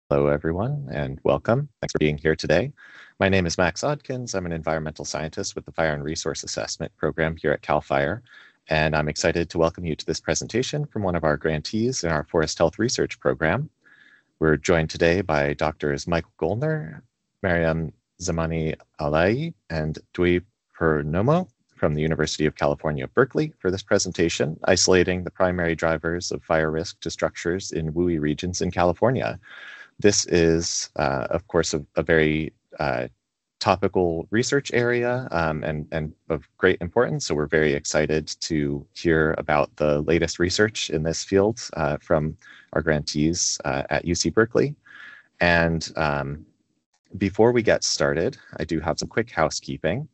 Hello, everyone, and welcome. Thanks for being here today. My name is Max Odkins. I'm an environmental scientist with the Fire and Resource Assessment program here at CAL FIRE, and I'm excited to welcome you to this presentation from one of our grantees in our Forest Health Research program. We're joined today by Drs. Michael Gollner, Maryam Zamanialaei, and Purnomo from the University of California, Berkeley for this presentation, isolating the primary drivers of fire risk to structures in WUI regions in California. This is, of course, a very topical research area and of great importance. So we're very excited to hear about the latest research in this field from our grantees at UC Berkeley. And before we get started, I do have some quick housekeeping.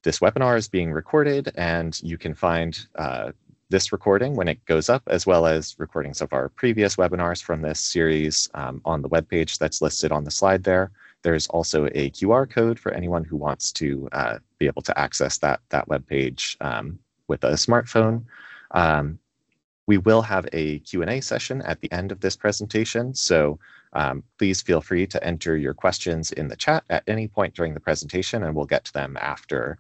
This webinar is being recorded, and you can find this recording when it goes up, as well as recordings of our previous webinars from this series on the webpage that's listed on the slide there. There's also a QR code for anyone who wants to be able to access that webpage with a smartphone. We will have a Q&A session at the end of this presentation, so please feel free to enter your questions in the chat at any point during the presentation, and we'll get to them after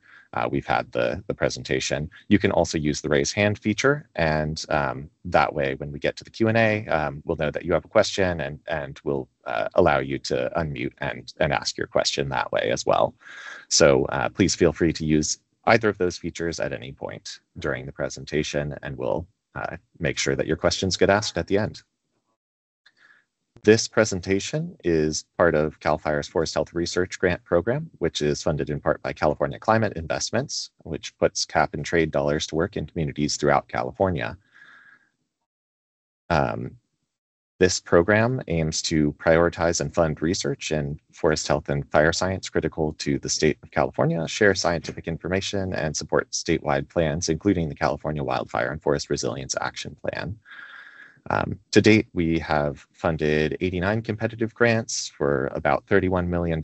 we've had the presentation. You can also use the raise hand feature, and that way when we get to the Q&A, we'll know that you have a question, and we'll allow you to unmute and ask your question that way as well. So please feel free to use either of those features at any point during the presentation, and we'll make sure that your questions get asked at the end. This presentation is part of CAL FIRE's Forest Health Research Grant Program, which is funded in part by California Climate Investments, which puts cap and trade dollars to work in communities throughout California. This program aims to prioritize and fund research in forest health and fire science critical to the state of California, share scientific information, and support statewide plans, including the California Wildfire and Forest Resilience Action Plan. To date, we have funded 89 competitive grants for about $31 million.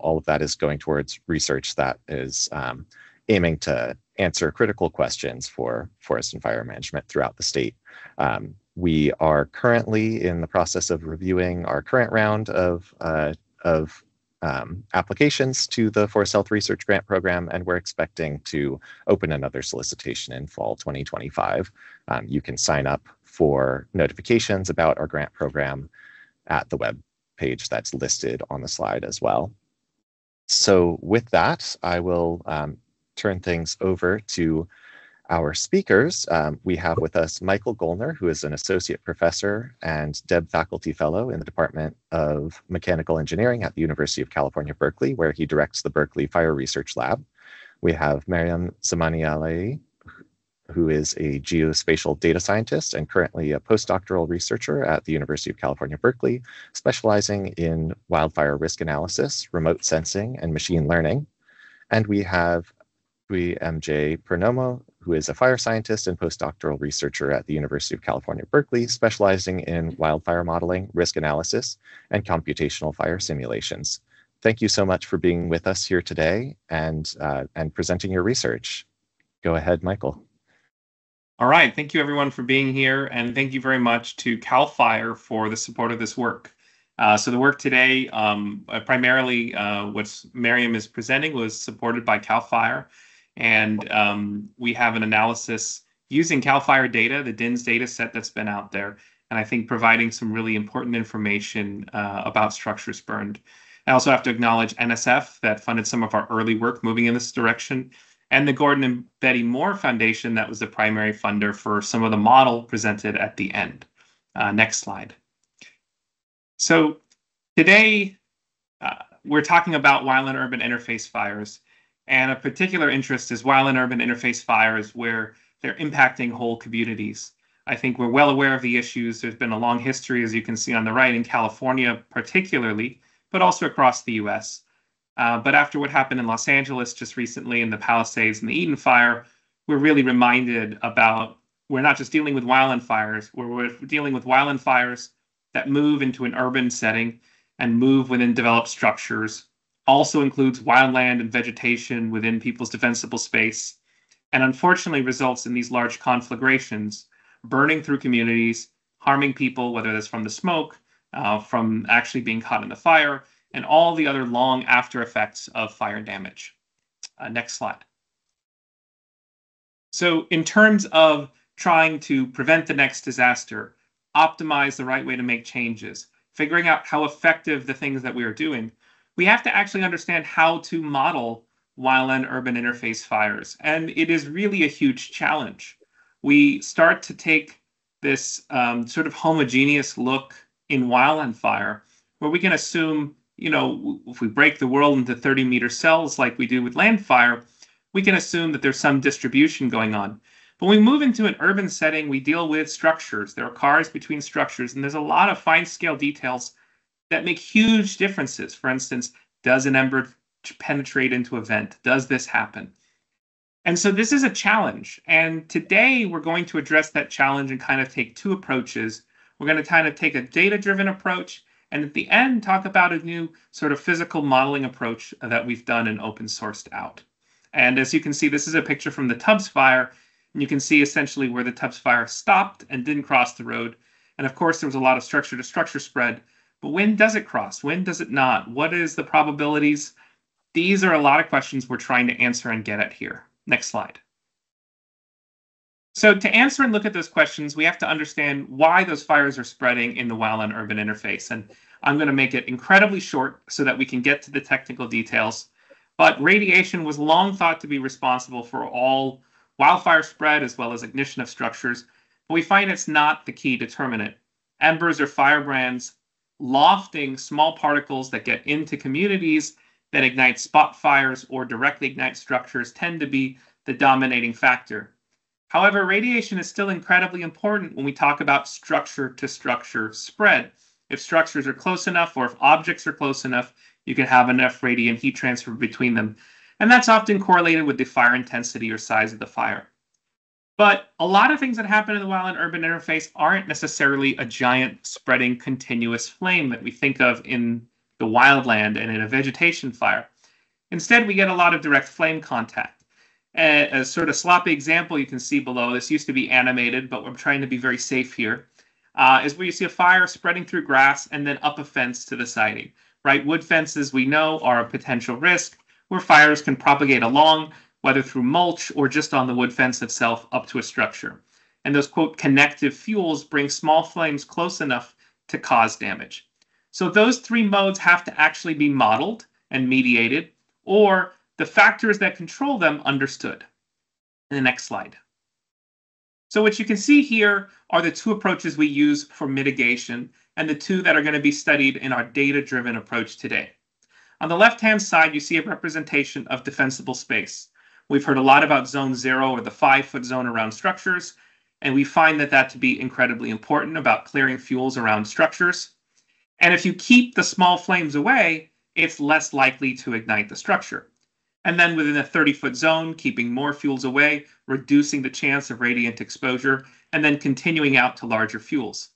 All of that is going towards research that is aiming to answer critical questions for forest and fire management throughout the state. We are currently in the process of reviewing our current round of applications to the Forest Health Research Grant Program, and we're expecting to open another solicitation in fall 2025. You can sign up for notifications about our grant program at the web page that's listed on the slide as well. So with that, I will turn things over to our speakers. We have with us Michael Gollner, who is an associate professor and Deb faculty fellow in the Department of Mechanical Engineering at the University of California, Berkeley, where he directs the Berkeley Fire Research Lab. We have Maryam Zamanialaei, who is a geospatial data scientist and currently a postdoctoral researcher at the University of California, Berkeley, specializing in wildfire risk analysis, remote sensing, and machine learning. And we have MJ Purnomo, who is a fire scientist and postdoctoral researcher at the University of California, Berkeley, specializing in wildfire modeling, risk analysis, and computational fire simulations. Thank you so much for being with us here today and presenting your research. Go ahead, Michael. All right, thank you everyone for being here, and thank you very much to CAL FIRE for the support of this work. So the work today, primarily what Maryam is presenting was supported by CAL FIRE, and we have an analysis using CAL FIRE data, the DINS data set that's been out there, and I think providing some really important information about structures burned. I also have to acknowledge NSF that funded some of our early work moving in this direction, and the Gordon and Betty Moore Foundation that was the primary funder for some of the model presented at the end. Next slide. So today we're talking about wildland-urban interface fires, and a particular interest is wildland-urban interface fires where they're impacting whole communities. I think we're well aware of the issues. There's been a long history, as you can see on the right, in California particularly, but also across the US. But after what happened in Los Angeles just recently in the Palisades and the Eden Fire, we're really reminded about we're not just dealing with wildland fires, we're dealing with wildland fires that move into an urban setting and move within developed structures, also includes wildland and vegetation within people's defensible space, and unfortunately results in these large conflagrations, burning through communities, harming people, whether that's from the smoke, from actually being caught in the fire, and all the other long after effects of fire damage. Next slide. So in terms of trying to prevent the next disaster, optimize the right way to make changes, figuring out how effective the things that we are doing, we have to actually understand how to model wildland-urban interface fires. And it is really a huge challenge. We start to take this sort of homogeneous look in wildland fire, where we can assume, if we break the world into 30-meter cells like we do with land fire, we can assume that there's some distribution going on. But when we move into an urban setting, we deal with structures. There are cars between structures, and there's a lot of fine-scale details that make huge differences. For instance, does an ember penetrate into a vent? Does this happen? And so this is a challenge. And today we're going to address that challenge and kind of take two approaches. We're going to kind of take a data-driven approach, and at the end, talk about a new sort of physical modeling approach that we've done and open sourced out. And as you can see, this is a picture from the Tubbs fire. And you can see essentially where the Tubbs fire stopped and didn't cross the road. And of course, there was a lot of structure to structure spread. But when does it cross? When does it not? What is the probabilities? These are a lot of questions we're trying to answer and get at here. Next slide. So to answer and look at those questions, we have to understand why those fires are spreading in the wildland-urban interface. And I'm going to make it incredibly short so that we can get to the technical details. But radiation was long thought to be responsible for all wildfire spread as well as ignition of structures. But we find it's not the key determinant. Embers or firebrands lofting small particles that get into communities that ignite spot fires or directly ignite structures tend to be the dominating factor. However, radiation is still incredibly important when we talk about structure to structure spread. If structures are close enough or if objects are close enough, you can have enough radiant heat transfer between them. And that's often correlated with the fire intensity or size of the fire. But a lot of things that happen in the wildland-urban interface aren't necessarily a giant spreading continuous flame that we think of in the wildland and in a vegetation fire. Instead, we get a lot of direct flame contact. A sort of sloppy example you can see below, this used to be animated, but we're trying to be very safe here, is where you see a fire spreading through grass and then up a fence to the siding. Right? Wood fences, we know, are a potential risk where fires can propagate along, whether through mulch or just on the wood fence itself up to a structure. And those, quote, connective fuels bring small flames close enough to cause damage. So those three modes have to actually be modeled and mediated, or the factors that control them understood. In the next slide. So what you can see here are the two approaches we use for mitigation and the two that are going to be studied in our data-driven approach today. On the left-hand side, you see a representation of defensible space. We've heard a lot about zone 0 or the 5-foot zone around structures, and we find that to be incredibly important about clearing fuels around structures. And if you keep the small flames away, it's less likely to ignite the structure. And then within a 30-foot zone, keeping more fuels away, reducing the chance of radiant exposure, and then continuing out to larger fuels.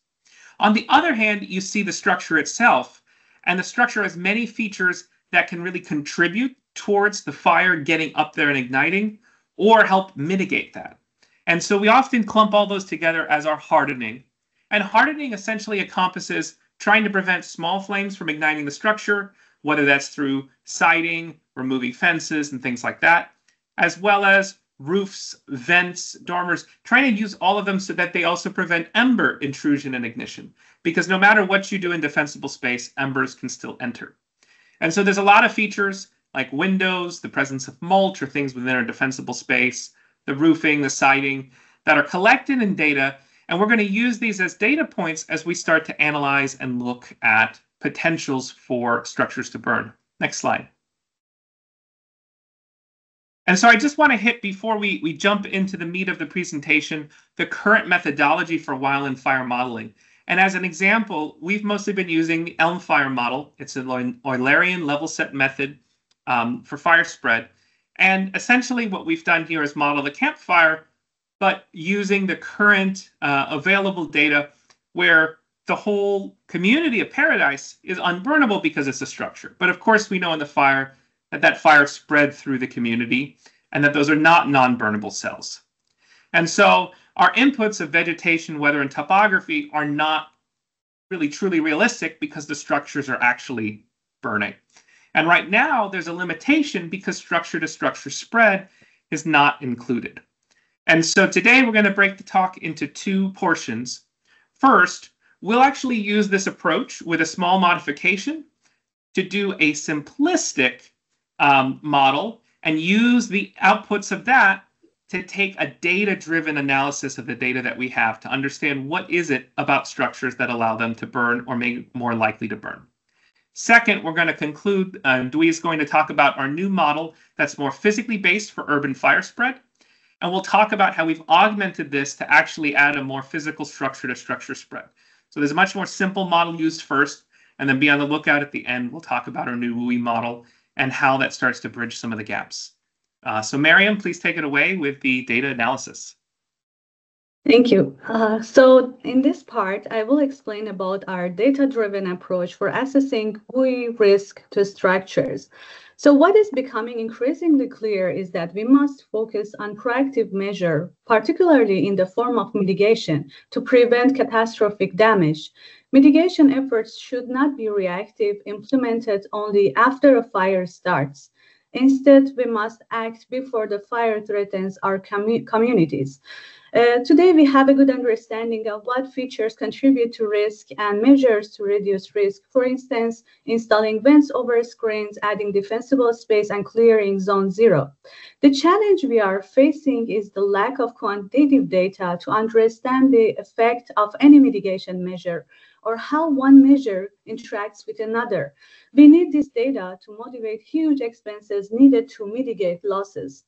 On the other hand, you see the structure itself, and the structure has many features that can really contribute towards the fire getting up there and igniting, or help mitigate that. And so we often clump all those together as our hardening. And hardening essentially encompasses trying to prevent small flames from igniting the structure, whether that's through siding, removing fences, and things like that, as well as roofs, vents, dormers, trying to use all of them so that they also prevent ember intrusion and ignition. Because no matter what you do in defensible space, embers can still enter. And so there's a lot of features like windows, the presence of mulch or things within our defensible space, the roofing, the siding, that are collected in data. And we're going to use these as data points as we start to analyze and look at potentials for structures to burn. Next slide. And so I just want to hit, before we jump into the meat of the presentation, the current methodology for wildland fire modeling. And as an example, we've mostly been using the Elm fire model. It's an Eulerian level set method for fire spread. And essentially what we've done here is model the campfire, but using the current available data where the whole community of Paradise is unburnable because it's a structure. But of course, we know in the fire that fire spread through the community and that those are not non-burnable cells. And so our inputs of vegetation, weather, and topography are not really truly realistic because the structures are actually burning. And right now, there's a limitation because structure-to-structure spread is not included. And so today, we're going to break the talk into two portions. First, we'll actually use this approach with a small modification to do a simplistic model and use the outputs of that to take a data-driven analysis of the data that we have to understand what is it about structures that allow them to burn or make more likely to burn. Second, we're going to conclude, WUI is going to talk about our new model that's more physically based for urban fire spread. And we'll talk about how we've augmented this to actually add a more physical structure-to-structure spread. So there's a much more simple model used first, and then be on the lookout at the end. We'll talk about our new WUI model and how that starts to bridge some of the gaps. So Maryam, please take it away with the data analysis. Thank you. So in this part, I will explain about our data-driven approach for assessing WUI risk to structures. So what is becoming increasingly clear is that we must focus on proactive measure, particularly in the form of mitigation, to prevent catastrophic damage. Mitigation efforts should not be reactive, implemented only after a fire starts. Instead, we must act before the fire threatens our communities. Today, we have a good understanding of what features contribute to risk and measures to reduce risk. For instance, installing vents over screens, adding defensible space, and clearing zone 0. The challenge we are facing is the lack of quantitative data to understand the effect of any mitigation measure or how one measure interacts with another. We need this data to motivate huge expenses needed to mitigate losses.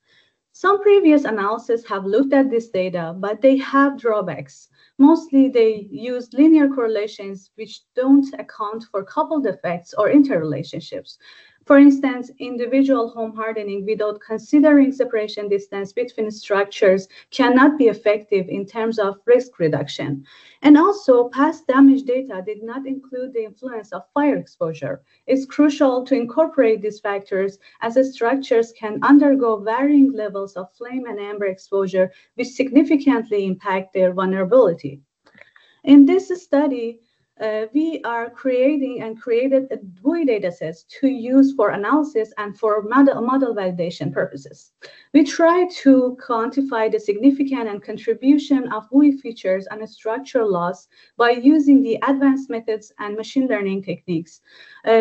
Some previous analyses have looked at this data, but they have drawbacks. Mostly, they use linear correlations which don't account for coupled effects or interrelationships. For instance, individual home hardening without considering separation distance between structures cannot be effective in terms of risk reduction. And also, past damage data did not include the influence of fire exposure. It's crucial to incorporate these factors as the structures can undergo varying levels of flame and ember exposure, which significantly impact their vulnerability. In this study, we are created a WUI datasets to use for analysis and for model validation purposes. We try to quantify the significance and contribution of WUI features on a structural loss by using the advanced methods and machine learning techniques.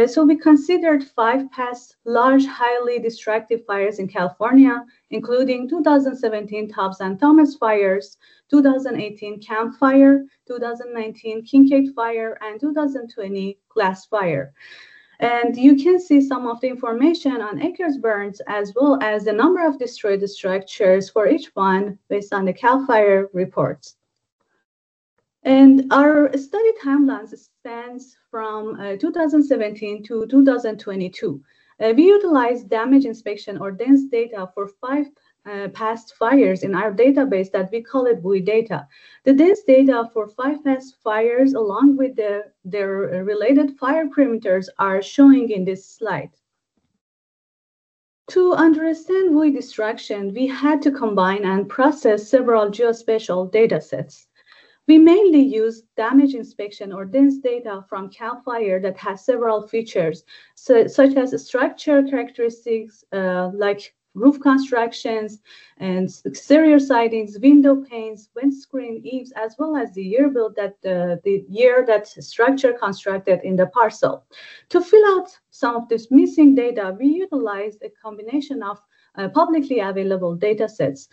So we considered 5 past large, highly destructive fires in California, including 2017 Tubbs and Thomas fires, 2018 Camp Fire, 2019 Kincaid Fire, and 2020 Glass Fire. And you can see some of the information on acres burns as well as the number of destroyed structures for each one based on the Cal Fire reports. And our study timelines spans from 2017 to 2022. We utilized damage inspection or dense data for 5 past fires in our database that we call it WUI data. The dense data for 5 past fires along with their related fire perimeters are showing in this slide. To understand WUI destruction, we had to combine and process several geospatial data sets. We mainly use damage inspection or dense data from Cal Fire that has several features, such as structure characteristics like roof constructions and exterior sidings, window panes, windscreen eaves, as well as the year built the year that structure constructed in the parcel. To fill out some of this missing data, we utilized a combination of publicly available data sets.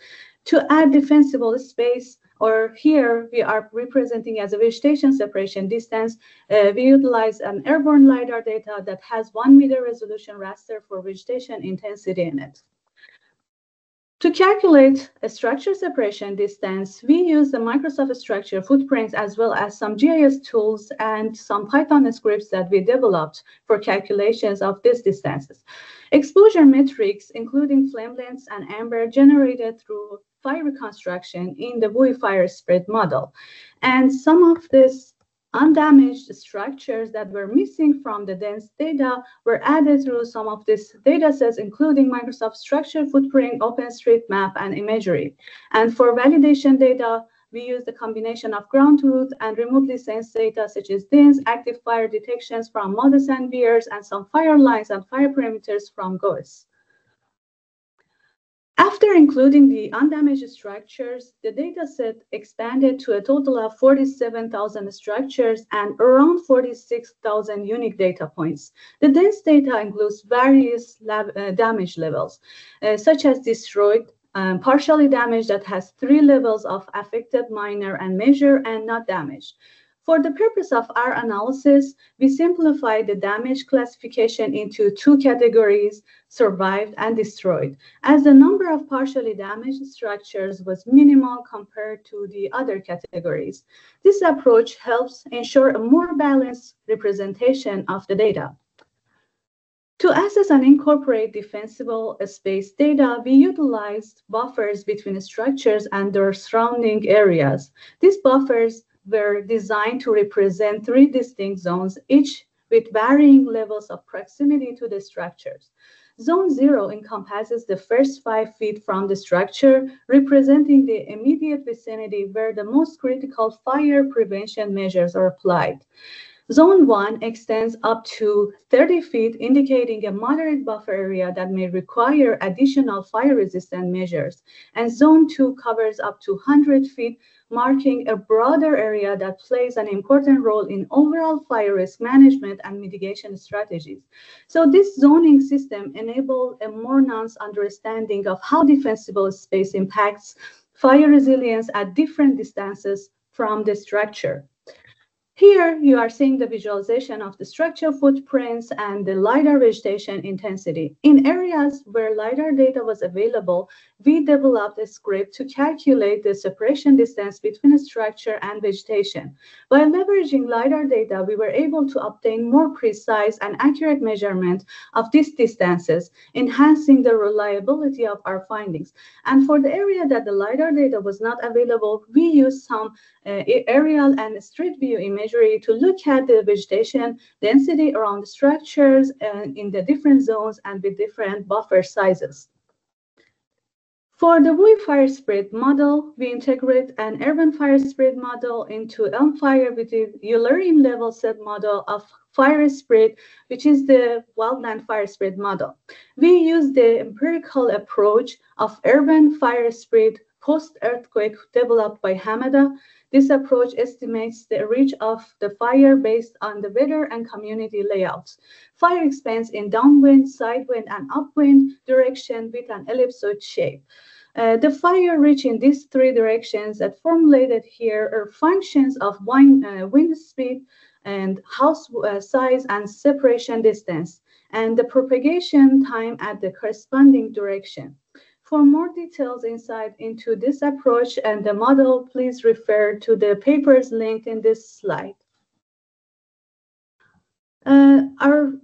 To add defensible space, or here we are representing as a vegetation separation distance, we utilize an airborne LiDAR data that has 1 meter resolution raster for vegetation intensity in it. To calculate a structure separation distance, we use the Microsoft Structure Footprints as well as some GIS tools and some Python scripts that we developed for calculations of these distances. Exposure metrics, including flame lengths and amber, generated through fire reconstruction in the WUI fire spread model. And some of these undamaged structures that were missing from the dense data were added through some of these data sets, including Microsoft Structure Footprint, OpenStreetMap, and imagery. And for validation data, we used a combination of ground truth and remotely sensed data such as DINs, active fire detections from models and virs, and some fire lines and fire perimeters from GOES. After including the undamaged structures, the dataset expanded to a total of 47,000 structures and around 46,000 unique data points. The dense data includes various damage levels, such as destroyed, partially damaged that has 3 levels of affected, minor, and major, and not damaged. For the purpose of our analysis, we simplified the damage classification into 2 categories, survived and destroyed, as the number of partially damaged structures was minimal compared to the other categories. This approach helps ensure a more balanced representation of the data. To assess and incorporate defensible space data, we utilized buffers between structures and their surrounding areas. These buffers were designed to represent 3 distinct zones, each with varying levels of proximity to the structures. Zone 0 encompasses the first 5 feet from the structure, representing the immediate vicinity where the most critical fire prevention measures are applied. Zone 1 extends up to 30 feet, indicating a moderate buffer area that may require additional fire-resistant measures. And Zone 2 covers up to 100 feet, marking a broader area that plays an important role in overall fire risk management and mitigation strategies. So this zoning system enables a more nuanced understanding of how defensible space impacts fire resilience at different distances from the structure. Here, you are seeing the visualization of the structure footprints and the LiDAR vegetation intensity. In areas where LiDAR data was available, we developed a script to calculate the separation distance between a structure and vegetation. By leveraging LiDAR data, we were able to obtain more precise and accurate measurement of these distances, enhancing the reliability of our findings. And for the area that the LiDAR data was not available, we used some aerial and street view imagery to look at the vegetation density around the structures in the different zones and with different buffer sizes. For the WUI fire spread model, we integrate an urban fire spread model into Elm fire with a Eulerian level set model of fire spread, which is the wildland fire spread model. We use the empirical approach of urban fire spread post-earthquake developed by Hamada. This approach estimates the reach of the fire based on the weather and community layouts. Fire expands in downwind, sidewind, and upwind direction with an ellipsoid shape. The fire reach in these 3 directions that formulated here are functions of wind speed and house size and separation distance, and the propagation time at the corresponding direction. For more details insight into this approach and the model, please refer to the papers linked in this slide.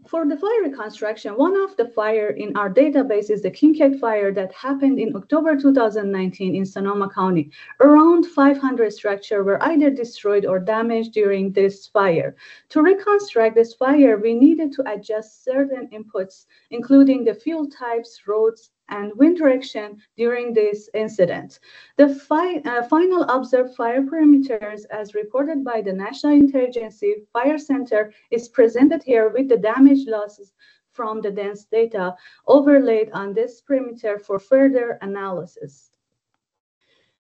For the fire reconstruction, one of the fire in our database is the Kincaid fire that happened in October 2019 in Sonoma County. Around 500 structures were either destroyed or damaged during this fire. To reconstruct this fire, we needed to adjust certain inputs, including the fuel types, roads, and wind direction during this incident. The final observed fire perimeters, as reported by the National Interagency Fire Center, is presented here with the damage losses from the dense data overlaid on this perimeter for further analysis.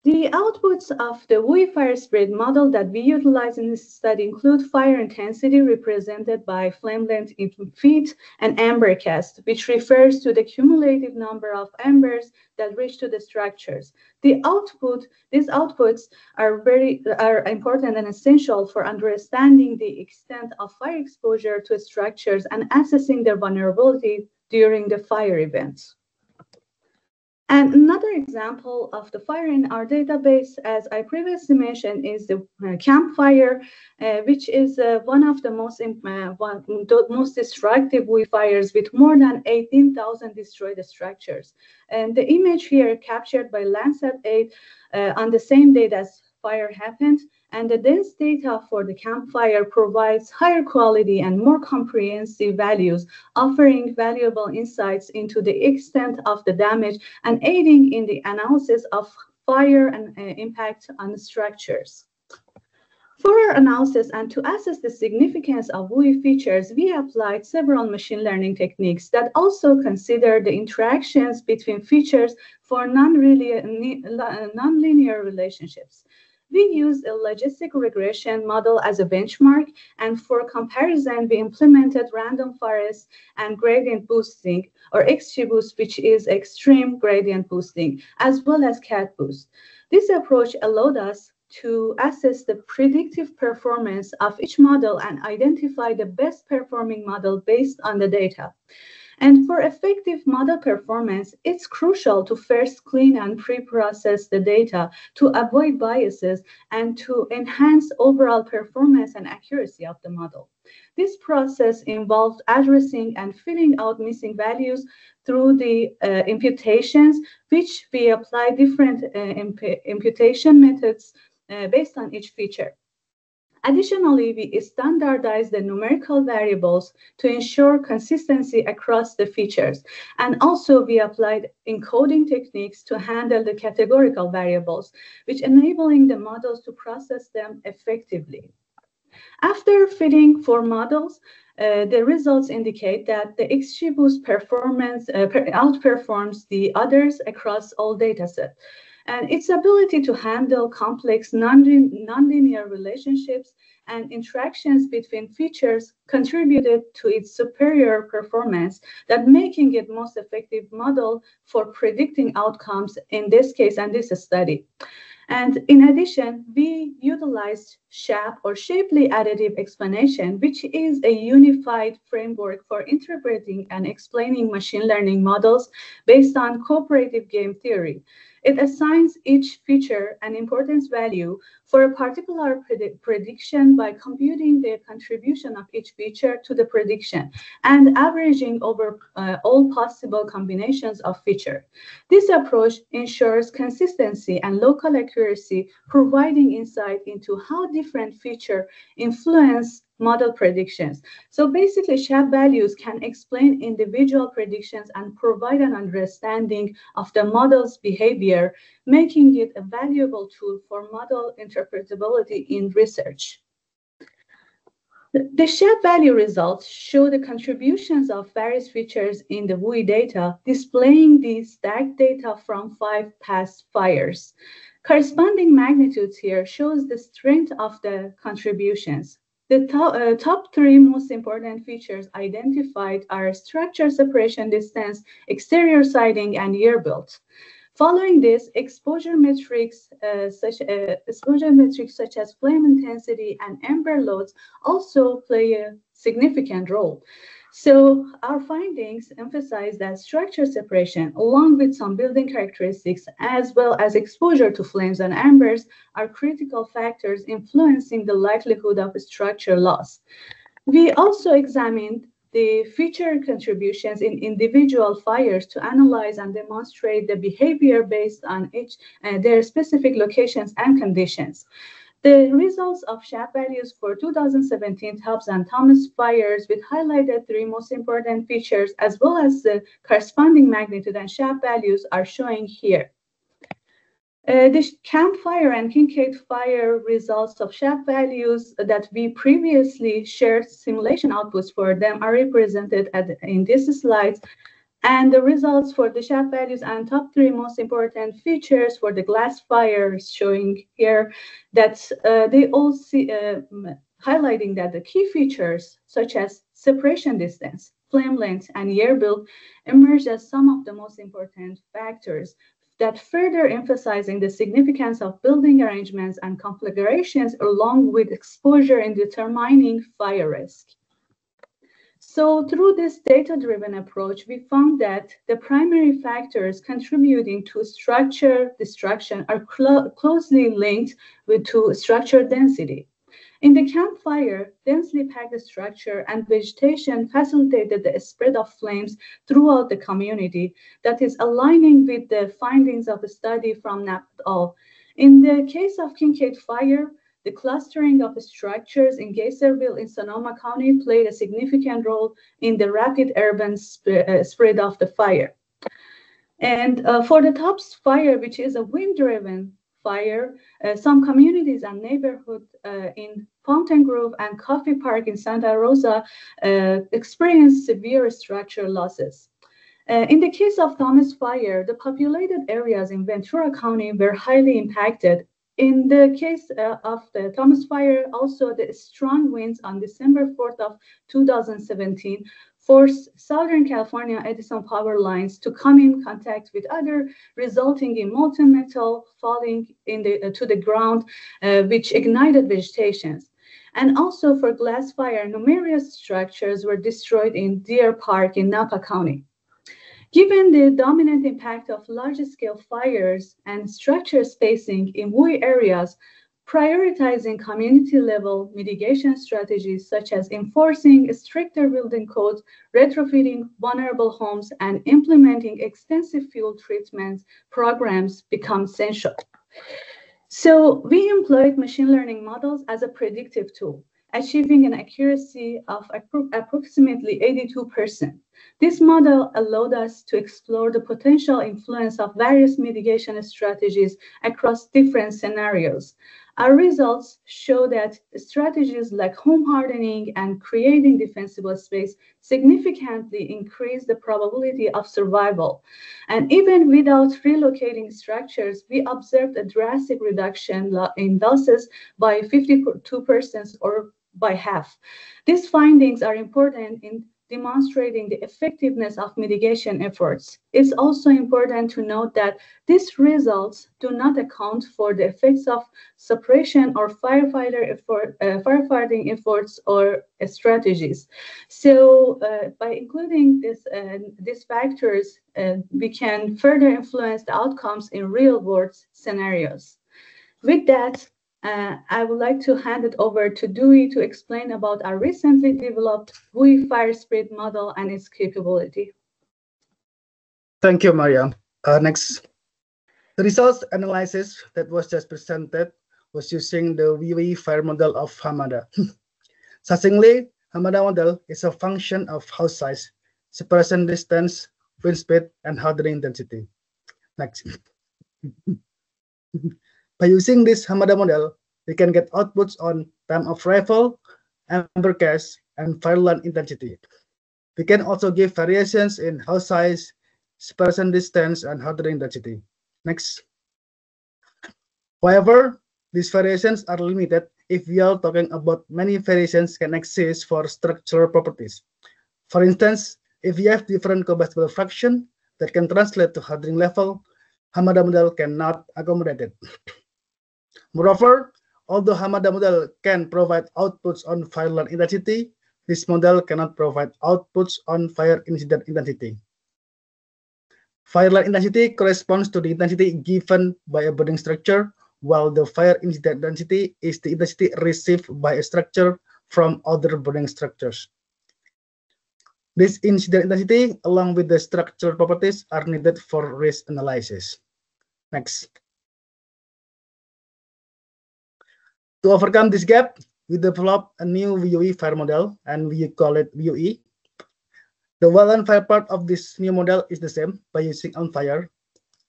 The outputs of the WUI fire spread model that we utilize in this study include fire intensity represented by flame length in feet and amber cast, which refers to the cumulative number of embers that reach to the structures. These outputs are important and essential for understanding the extent of fire exposure to structures and assessing their vulnerability during the fire events. And another example of the fire in our database, as I previously mentioned, is the campfire, which is one of the most destructive WUI fires with more than 18,000 destroyed structures. And the image here captured by Landsat 8 on the same day as fire happened, and the dense data for the campfire provides higher quality and more comprehensive values, offering valuable insights into the extent of the damage and aiding in the analysis of fire and impact on structures. For our analysis and to assess the significance of WUI features, we applied several machine learning techniques that also consider the interactions between features for nonlinear relationships. We used a logistic regression model as a benchmark, and for comparison, we implemented random forest and gradient boosting, or XGBoost, which is extreme gradient boosting, as well as CAT-boost. This approach allowed us to assess the predictive performance of each model and identify the best performing model based on the data. And for effective model performance, it's crucial to first clean and pre-process the data to avoid biases and to enhance overall performance and accuracy of the model. This process involved addressing and filling out missing values through the imputations, which we apply different imputation methods based on each feature. Additionally, we standardize the numerical variables to ensure consistency across the features. And also, we applied encoding techniques to handle the categorical variables, which enabling the models to process them effectively. After fitting for models, the results indicate that the XGBoost performance outperforms the others across all datasets. And its ability to handle complex nonlinear relationships and interactions between features contributed to its superior performance, that making it most effective model for predicting outcomes in this case and this study. And in addition, we utilized SHAP, or Shapely Additive Explanation, which is a unified framework for interpreting and explaining machine learning models based on cooperative game theory. It assigns each feature an importance value for a particular prediction by computing the contribution of each feature to the prediction and averaging over all possible combinations of features. This approach ensures consistency and local accuracy, providing insight into how different features influence model predictions. So basically, SHAP values can explain individual predictions and provide an understanding of the model's behavior, making it a valuable tool for model interpretability in research. The SHAP value results show the contributions of various features in the WUI data, displaying the stacked data from 5 past fires. Corresponding magnitudes here shows the strength of the contributions. The top 3 most important features identified are structure separation distance, exterior siding, and year built. Following this, exposure metrics such as flame intensity and ember loads also play a significant role. So our findings emphasize that structure separation, along with some building characteristics, as well as exposure to flames and embers, are critical factors influencing the likelihood of structure loss. We also examined the feature contributions in individual fires to analyze and demonstrate the behavior based on their specific locations and conditions. The results of SHAP values for 2017 Tubbs and Thomas fires, with highlighted 3 most important features, as well as the corresponding magnitude and SHAP values, are showing here. The Campfire and Kincaid fire results of SHAP values that we previously shared simulation outputs for them are represented in these slides. And the results for the SHAP values and top 3 most important features for the glass fire is showing here, that they all see, highlighting that the key features such as separation distance, flame length, and year build emerge as some of the most important factors that further emphasizing the significance of building arrangements and configurations, along with exposure in determining fire risk. So through this data-driven approach, we found that the primary factors contributing to structure destruction are closely linked to structure density. In the campfire, densely packed structure and vegetation facilitated the spread of flames throughout the community, that is aligning with the findings of a study from Knapp et al. In the case of Kincaid fire, the clustering of structures in Geyserville in Sonoma County played a significant role in the rapid urban spread of the fire. And for the TOPS fire, which is a wind-driven fire, some communities and neighborhoods in Fountain Grove and Coffee Park in Santa Rosa experienced severe structure losses. In the case of Thomas Fire, the populated areas in Ventura County were highly impacted. In the case of the Thomas Fire, also the strong winds on December 4th of 2017 forced Southern California Edison power lines to come in contact with other, resulting in molten metal falling to the ground, which ignited vegetation. And also for glass fire, numerous structures were destroyed in Deer Park in Napa County. Given the dominant impact of large-scale fires and structure spacing in WUI areas, prioritizing community-level mitigation strategies such as enforcing stricter building codes, retrofitting vulnerable homes, and implementing extensive fuel treatment programs become essential. So we employed machine learning models as a predictive tool, achieving an accuracy of approximately 82%. This model allowed us to explore the potential influence of various mitigation strategies across different scenarios. Our results show that strategies like home hardening and creating defensible space significantly increase the probability of survival. And even without relocating structures, we observed a drastic reduction in losses by 52% or by half. These findings are important in demonstrating the effectiveness of mitigation efforts. It's also important to note that these results do not account for the effects of suppression or firefighting efforts or strategies. So by including these factors, we can further influence the outcomes in real-world scenarios. With that, I would like to hand it over to Dewey to explain about our recently developed WUI fire spread model and its capability. Thank you, Maryam. Next. The results analysis that was just presented was using the WUI fire model of Hamada. Succinctly, Hamada model is a function of house size, separation distance, wind speed, and hardening density. Next. By using this Hamada model, we can get outputs on time of arrival, ember gas, and fire line intensity. We can also give variations in house size, separation distance, and hardening density. Next. However, these variations are limited if we are talking about many variations can exist for structural properties. For instance, if we have different combustible fraction that can translate to hardening level, Hamada model cannot accommodate it. Moreover, although Hamada model can provide outputs on fire line intensity, this model cannot provide outputs on fire incident intensity. Fire line intensity corresponds to the intensity given by a burning structure, while the fire incident intensity is the intensity received by a structure from other burning structures. This incident intensity, along with the structural properties, are needed for risk analysis. Next. To overcome this gap, we developed a new WUI fire model, and we call it WUI. The wildland fire part of this new model is the same by using on fire.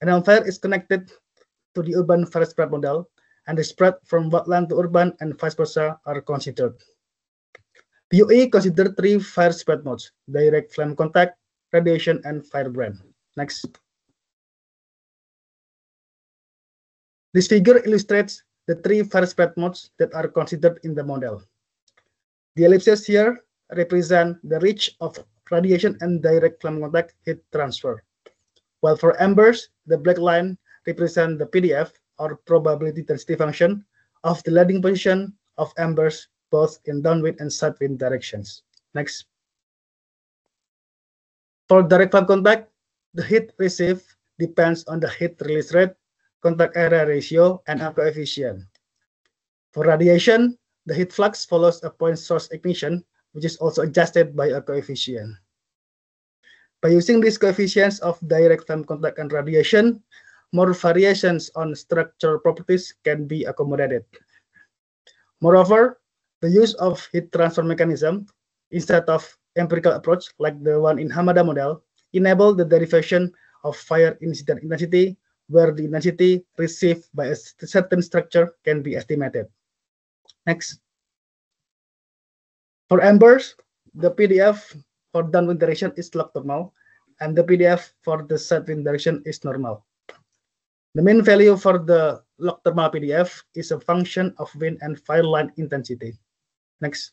And on fire is connected to the urban fire spread model, and the spread from wetland to urban and vice versa are considered. WUI considers 3 fire spread modes: direct flame contact, radiation, and firebrand. Next. This figure illustrates the 3 fire spread modes that are considered in the model. The ellipses here represent the reach of radiation and direct flame contact heat transfer. While for embers, the black line represents the PDF, or probability density function, of the landing position of embers both in downwind and sidewind directions. Next. For direct flame contact, the heat received depends on the heat release rate, contact area ratio, and a coefficient. For radiation, the heat flux follows a point source ignition, which is also adjusted by a coefficient. By using these coefficients of direct flame contact and radiation, more variations on structural properties can be accommodated. Moreover, the use of heat transfer mechanism instead of empirical approach like the one in Hamada model enable the derivation of fire incident intensity, where the intensity received by a certain structure can be estimated. Next. For embers, the PDF for downwind direction is log-thermal, and the PDF for the sidewind direction is normal. The mean value for the log-thermal PDF is a function of wind and fire line intensity. Next.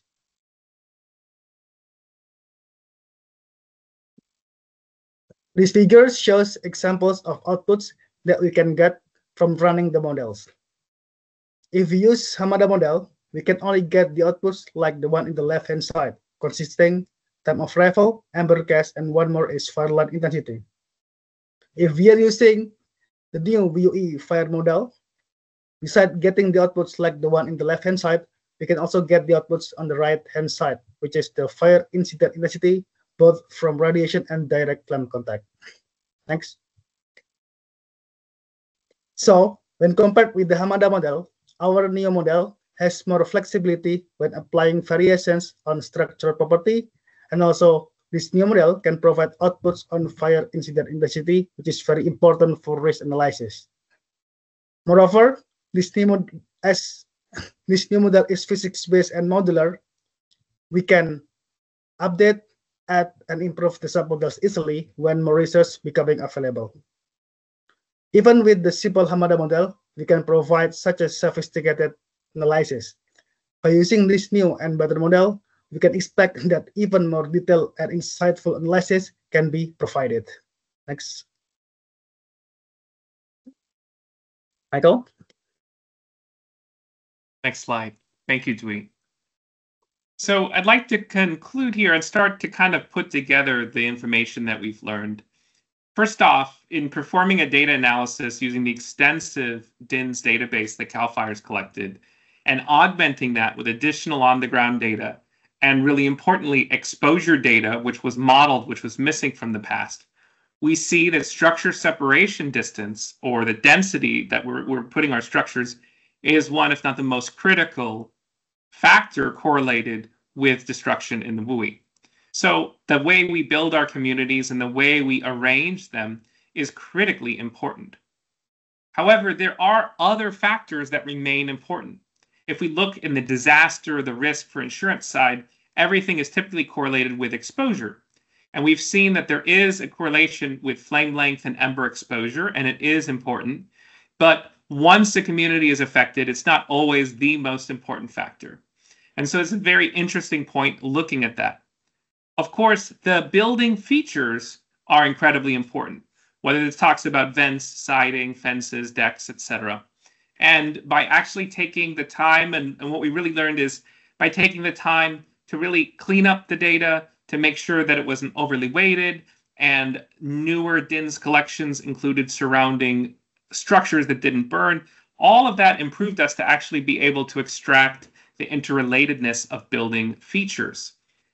This figure shows examples of outputs that we can get from running the models. If we use Hamada model, we can only get the outputs like the one in the left-hand side, consisting time of arrival, ember gas, and one more is fire line intensity. If we are using the new WUI fire model, besides getting the outputs like the one in the left-hand side, we can also get the outputs on the right-hand side, which is the fire incident intensity, both from radiation and direct flame contact. Next. So, when compared with the Hamada model, our NEO model has more flexibility when applying variations on structural property, and also this NEO model can provide outputs on fire incident intensity, which is very important for risk analysis. Moreover, this new model is physics-based and modular, we can update, add, and improve the submodels easily when more research becoming available. Even with the simple Hamada model, we can provide such a sophisticated analysis. By using this new and better model, we can expect that even more detailed and insightful analysis can be provided. Next. Michael? Next slide. Thank you, Dwi. So I'd like to conclude here and start to kind of put together the information that we've learned. First off, in performing a data analysis using the extensive DINS database that CAL FIRE's collected, and augmenting that with additional on-the-ground data, and really importantly, exposure data, which was modeled, which was missing from the past, we see that structure separation distance, or the density that we're putting our structures, is one, if not the most critical factor correlated with destruction in the WUI. So the way we build our communities and the way we arrange them is critically important. However, there are other factors that remain important. If we look in the disaster, the risk for insurance side, everything is typically correlated with exposure. And we've seen that there is a correlation with flame length and ember exposure, and it is important. But once the community is affected, it's not always the most important factor. And so it's a very interesting point looking at that. Of course, the building features are incredibly important, whether it talks about vents, siding, fences, decks, etc. And by actually taking the time, and what we really learned is by taking the time to really clean up the data, to make sure that it wasn't overly weighted, and newer DINS collections included surrounding structures that didn't burn, all of that improved us to actually be able to extract the interrelatedness of building features.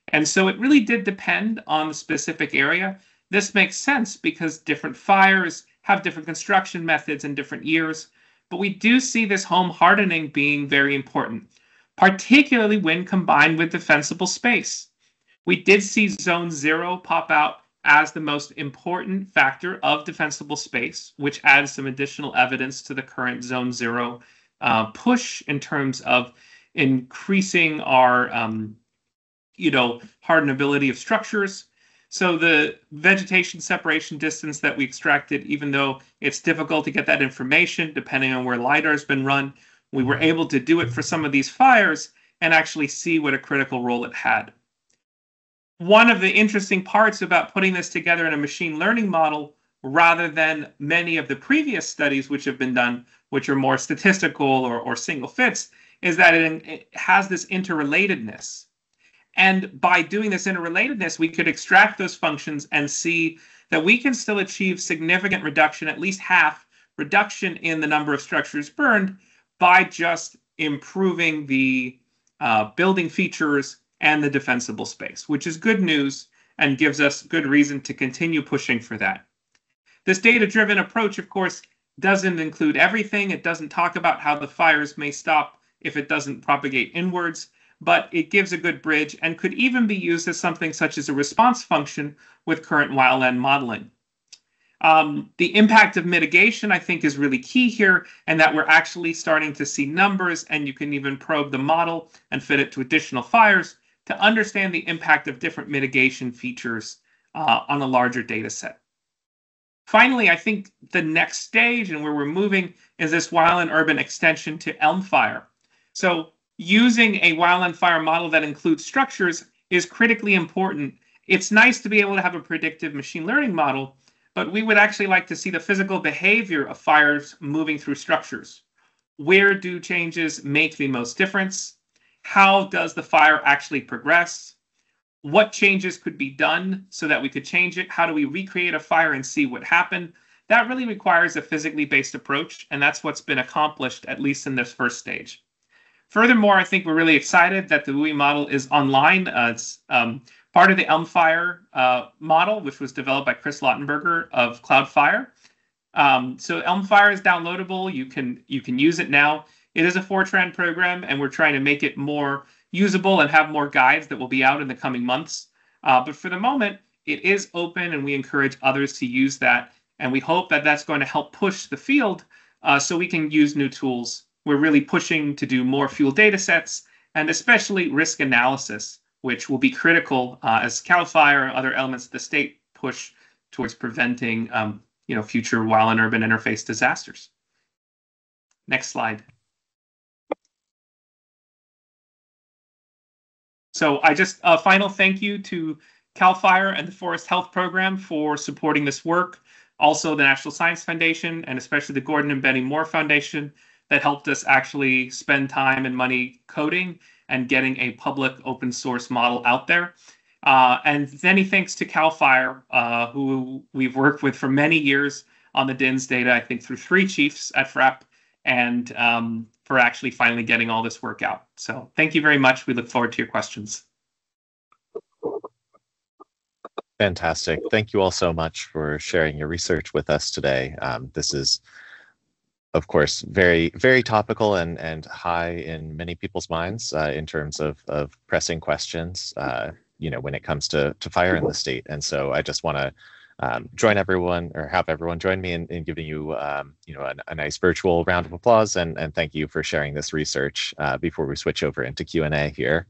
And so it really did depend on the specific area. This makes sense because different fires have different construction methods in different years, but we do see this home hardening being very important, particularly when combined with defensible space. We did see zone 0 pop out as the most important factor of defensible space, which adds some additional evidence to the current zone 0 push in terms of increasing our hardenability of structures. So the vegetation separation distance that we extracted, even though it's difficult to get that information depending on where LiDAR's been run, we were able to do it for some of these fires and actually see what a critical role it had. One of the interesting parts about putting this together in a machine learning model, rather than many of the previous studies which have been done, which are more statistical or single fits, is that it has this interrelatedness. And by doing this interrelatedness, we could extract those functions and see that we can still achieve significant reduction, at least half reduction in the number of structures burned, by just improving the building features and the defensible space, which is good news and gives us good reason to continue pushing for that. This data-driven approach, of course, doesn't include everything. It doesn't talk about how the fires may stop if it doesn't propagate inwards, but it gives a good bridge and could even be used as something such as a response function with current wildland modeling. The impact of mitigation, I think, is really key here, and that we're actually starting to see numbers, and you can even probe the model and fit it to additional fires to understand the impact of different mitigation features on a larger data set. Finally, I think the next stage and where we're moving is this wildland-urban extension to elm fire. So using a wildland fire model that includes structures is critically important. It's nice to be able to have a predictive machine learning model, but we would actually like to see the physical behavior of fires moving through structures. Where do changes make the most difference? How does the fire actually progress? What changes could be done so that we could change it? How do we recreate a fire and see what happened? That really requires a physically based approach, and that's what's been accomplished, at least in this first stage. Furthermore, I think we're really excited that the WUI model is online. It's part of the Elm Fire model, which was developed by Chris Lautenberger of Cloudfire. So Elm Fire is downloadable. You can use it now. It is a Fortran program, and we're trying to make it more usable and have more guides that will be out in the coming months. But for the moment, it is open, and we encourage others to use that. And we hope that that's going to help push the field so we can use new tools. We're really pushing to do more field data sets, and especially risk analysis, which will be critical as CAL FIRE and other elements of the state push towards preventing future wildland-urban interface disasters. Next slide. So I just a final thank you to CAL FIRE and the Forest Health Program for supporting this work. Also the National Science Foundation, and especially the Gordon and Betty Moore Foundation that helped us actually spend time and money coding and getting a public open source model out there. And many thanks to CAL FIRE, who we've worked with for many years on the DINS data, I think through 3 chiefs at FREP, and for actually finally getting all this work out. So thank you very much. We look forward to your questions. Fantastic. Thank you all so much for sharing your research with us today. This is, of course, very, very topical and high in many people's minds in terms of pressing questions, when it comes to fire in the state. And so I just want to join everyone, or have everyone join me in giving you, a nice virtual round of applause, and thank you for sharing this research before we switch over into Q&A here.